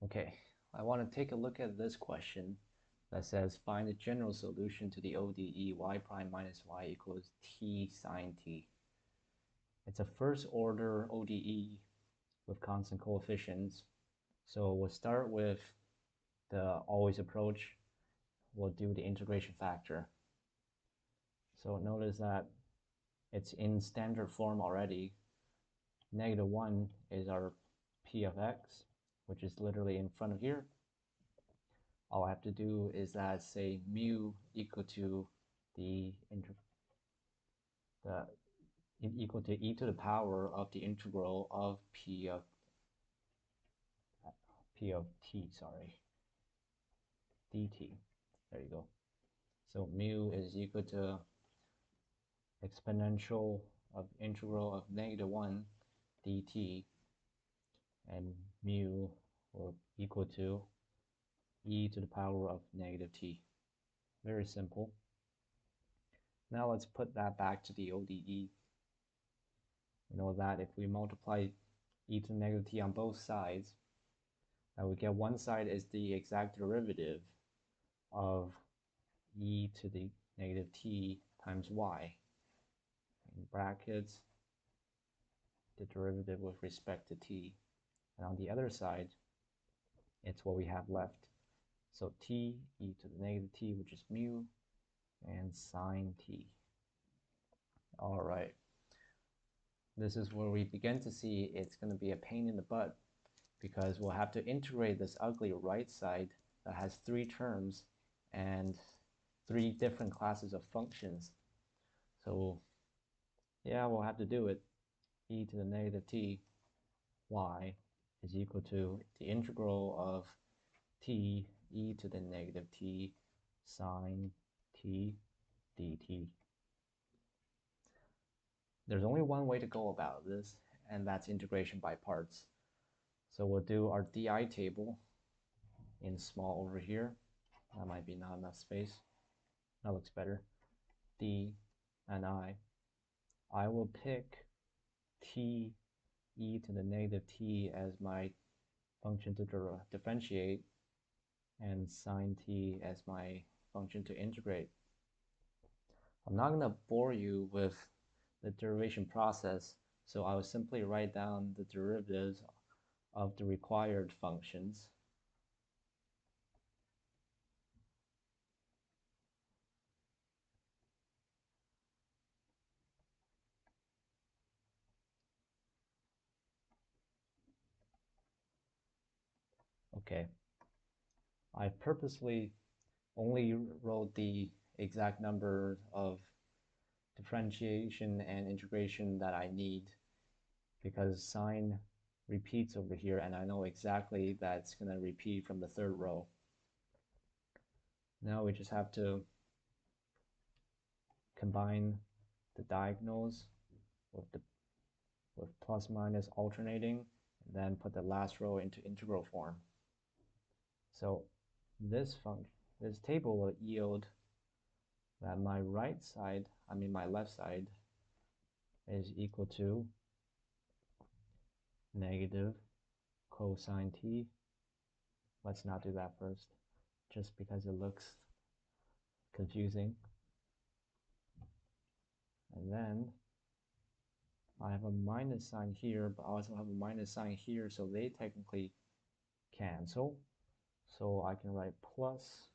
Okay, I want to take a look at this question that says find the general solution to the ODE y prime minus y equals t sine t. It's a first order ODE with constant coefficients. So we'll start with the always approach. We'll do the integration factor. So notice that it's in standard form already. -1 is our p of x, which is literally in front of here. All I have to do is that say mu equal to the the equal to e to the power of the integral of p of t, sorry, dt. There you go. So mu is equal to exponential of integral of -1 dt, and mu will equal to e to the power of -t. Very simple. Now let's put that back to the ODE. We know that if we multiply e to the -t on both sides, that we get one side is the exact derivative of e to the -t times y. In brackets, the derivative with respect to t. And on the other side, it's what we have left. So t, e to the -t, which is mu, and sine t. All right. This is where we begin to see it's going to be a pain in the butt because we'll have to integrate this ugly right side that has 3 terms and 3 different classes of functions. So yeah, we'll have to do it. E to the -t y is equal to the integral of t e to the -t sine t dt. There's only one way to go about this, and that's integration by parts. So we'll do our di table in small over here. That might be not enough space. That looks better. D and I will pick t e to the -t as my function to differentiate and sine t as my function to integrate. I'm not going to bore you with the derivation process, so I will simply write down the derivatives of the required functions. Okay, I purposely only wrote the exact number of differentiation and integration that I need because sine repeats over here and I know exactly that it's going to repeat from the third row. Now we just have to combine the diagonals with plus minus alternating and then put the last row into integral form. So this table will yield that my my left side is equal to negative cosine t. Let's not do that first, just because it looks confusing. And then I have a minus sign here, but I also have a minus sign here, so they technically cancel. So I can write plus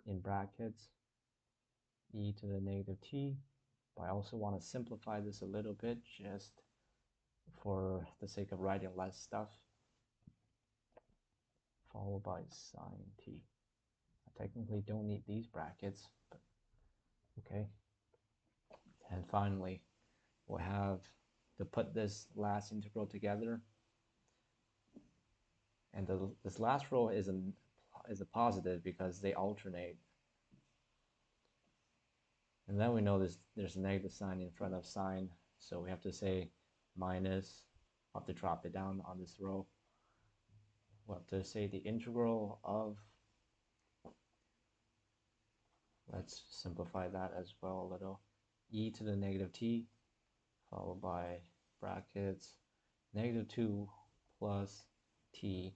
in brackets e to the -t, but I also want to simplify this a little bit just for the sake of writing less stuff, followed by sine t. I technically don't need these brackets, but okay. And finally, we'll have to put this last integral together. And this last row is a positive because they alternate. And then we know there's a negative sign in front of sine, so we have to say minus. I'll have to drop it down on this row. We'll have to say the integral of, let's simplify that as well a little, e to the -t, followed by brackets -2 plus t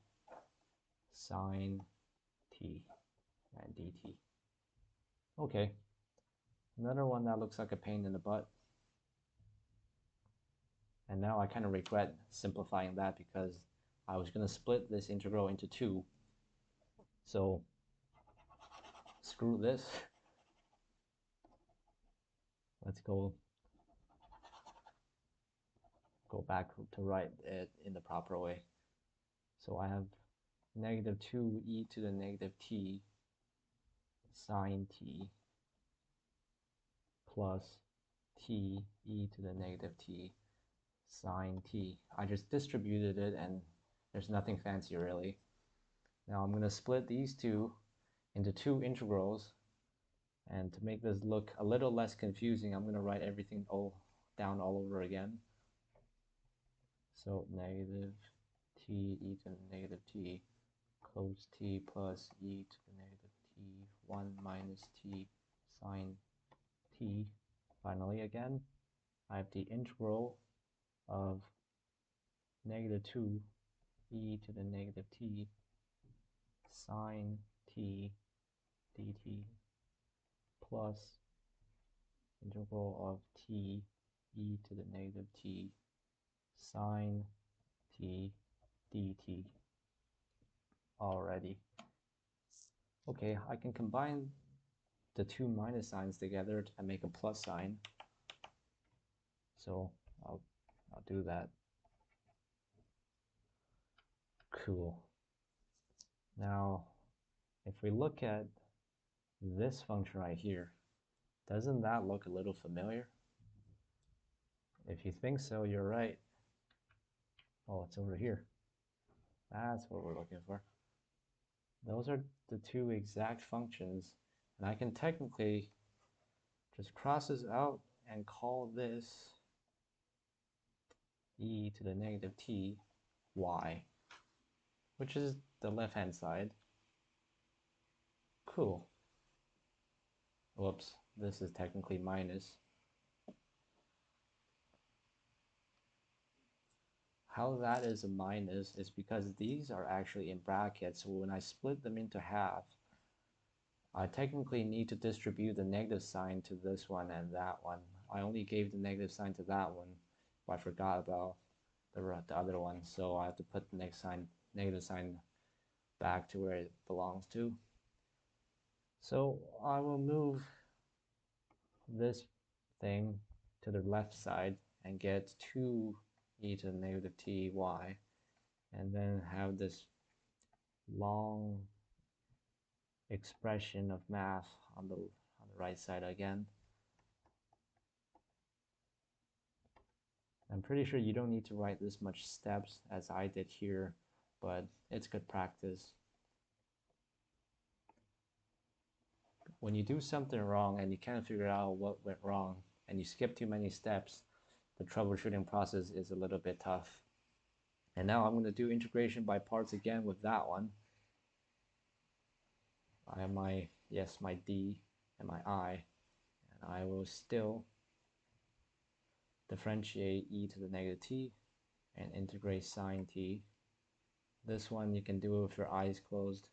sine t and dt. Okay, another one that looks like a pain in the butt. And now I kind of regret simplifying that because I was going to split this integral into two. So screw this. Let's go back to write it in the proper way. So I have negative 2e to the negative t sine t plus t e to the negative t sine t. I just distributed it and there's nothing fancy really. Now I'm going to split these two into two integrals, and to make this look a little less confusing, I'm going to write everything down all over again. So negative t e to the negative t cos t plus e to the negative t 1 minus t sine t. Finally again, I have the integral of negative 2 e to the negative t sine t dt plus integral of t e to the negative t sine t dt already. Okay, I can combine the two minus signs together and make a plus sign. So I'll do that. Cool. Now, if we look at this function right here, doesn't that look a little familiar? If you think so, you're right. Oh, it's over here. That's what we're looking for. Those are the two exact functions, and I can technically just cross this out and call this e to the negative t y, which is the left-hand side. Cool. Whoops, this is technically minus. How that is a minus is because these are actually in brackets, so when I split them into half, I technically need to distribute the negative sign to this one and that one. I only gave the negative sign to that one, but I forgot about the other one, so I have to put the negative sign back to where it belongs to. So I will move this thing to the left side and get 2 e to the negative t y, and then have this long expression of math on the right side again. I'm pretty sure you don't need to write this much steps as I did here, but it's good practice. When you do something wrong and you can't figure out what went wrong and you skip too many steps, the troubleshooting process is a little bit tough. And now I'm going to do integration by parts again with that one. I have my d and my I, and I will still differentiate e to the negative t and integrate sine t. This one you can do with your eyes closed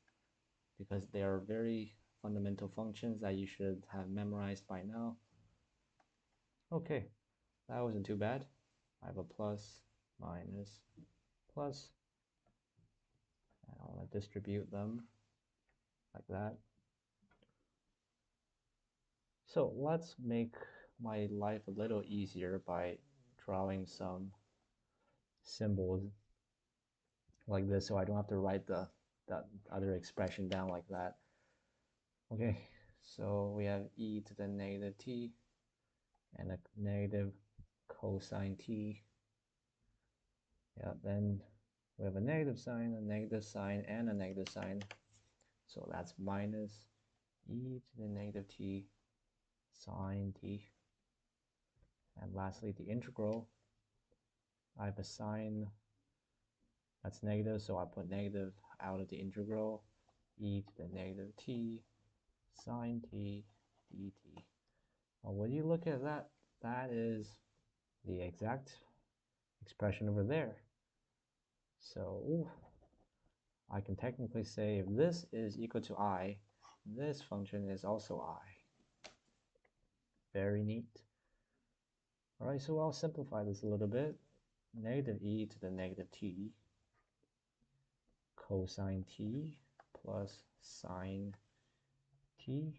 because they are very fundamental functions that you should have memorized by now. Okay, that wasn't too bad. I have a plus, minus, plus, and I want to distribute them like that. So let's make my life a little easier by drawing some symbols like this so I don't have to write that other expression down like that. Okay, so we have e to the negative t and a negative cosine t. Yeah, then we have a negative sign, and a negative sign. So that's minus e to the negative t sine t. And lastly, the integral. I have a sign that's negative, so I put negative out of the integral. E to the negative t sine t dt. Well, when you look at that, that is the exact expression over there. So I can technically say if this is equal to I, this function is also I. Very neat. All right, so I'll simplify this a little bit. Negative e to the negative t cosine t plus sine t,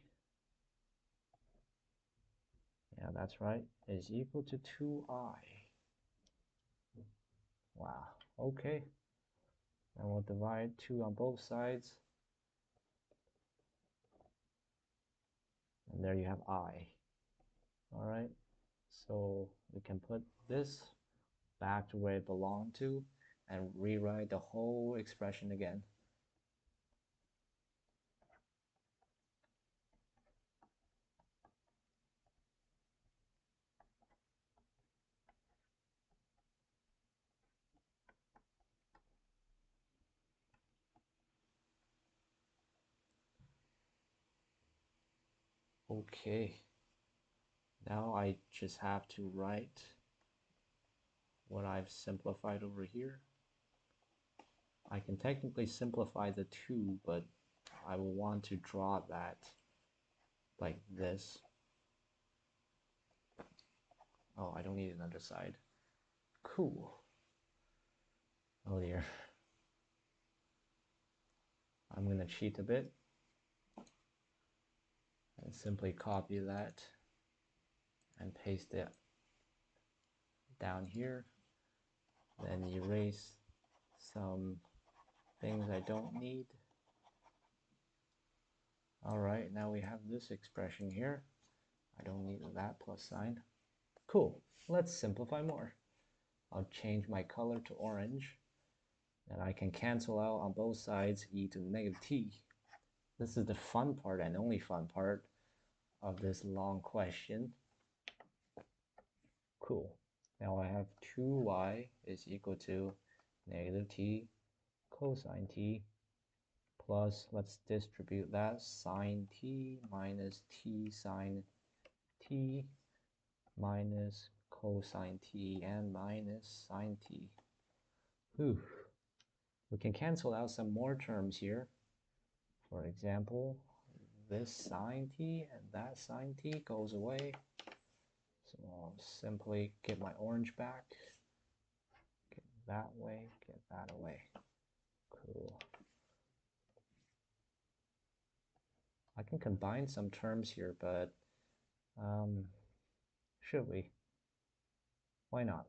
yeah, that's right, is equal to 2i. Wow, okay. And we'll divide 2 on both sides. And there you have I. All right, so we can put this back to where it belonged to and rewrite the whole expression again. Okay, now I just have to write what I've simplified over here. I can technically simplify the 2, but I will want to draw that like this. Oh, I don't need another side. Cool. Oh dear. I'm going to cheat a bit and simply copy that and paste it down here. Then erase some things I don't need. Alright, now we have this expression here. I don't need that plus sign. Cool, let's simplify more. I'll change my color to orange, and I can cancel out on both sides e to the negative t. This is the fun part and only fun part of this long question. Cool. Now I have 2y is equal to negative t cosine t plus, let's distribute that, sine t minus t sine t minus cosine t and minus sine t. Whew. We can cancel out some more terms here. For example, this sine t and that sine t goes away. So I'll simply get my orange back, get that way, get that away. Cool. I can combine some terms here, but should we? Why not?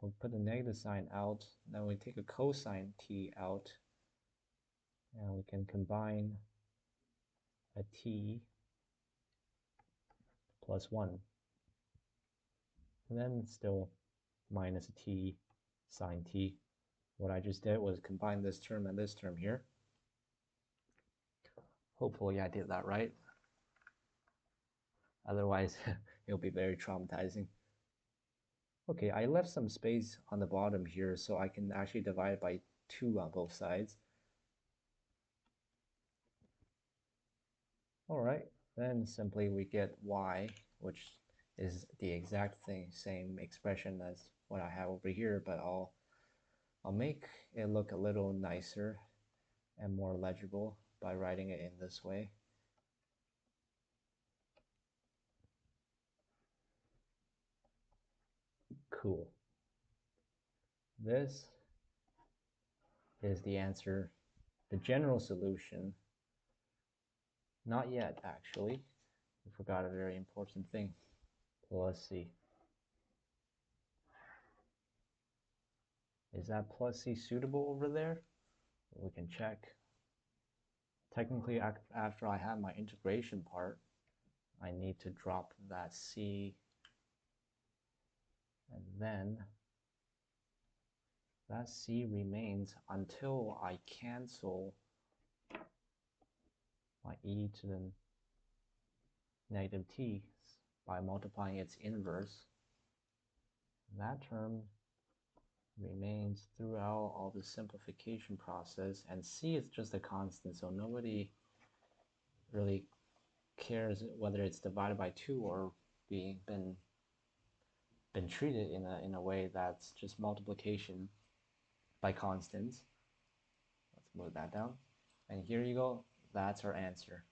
We'll put the negative sign out, then we take a cosine t out, and we can combine a t plus 1. And then still minus a t sine t. What I just did was combine this term and this term here. Hopefully I did that right. Otherwise, it'll be very traumatizing. Okay, I left some space on the bottom here so I can actually divide by 2 on both sides. Alright, then simply we get y, which is the exact same expression as what I have over here, but I'll make it look a little nicer and more legible by writing it in this way. Cool. This is the answer, the general solution. Not yet, actually. We forgot a very important thing. So let's see. Is that plus c suitable over there? We can check. Technically, after I have my integration part, I need to drop that c, and then that c remains until I cancel my e to the negative t by multiplying its inverse. That term remains throughout all the simplification process, and c is just a constant, so nobody really cares whether it's divided by 2 or been treated in a way that's just multiplication by constants. Let's wrote that down. And here you go. That's our answer.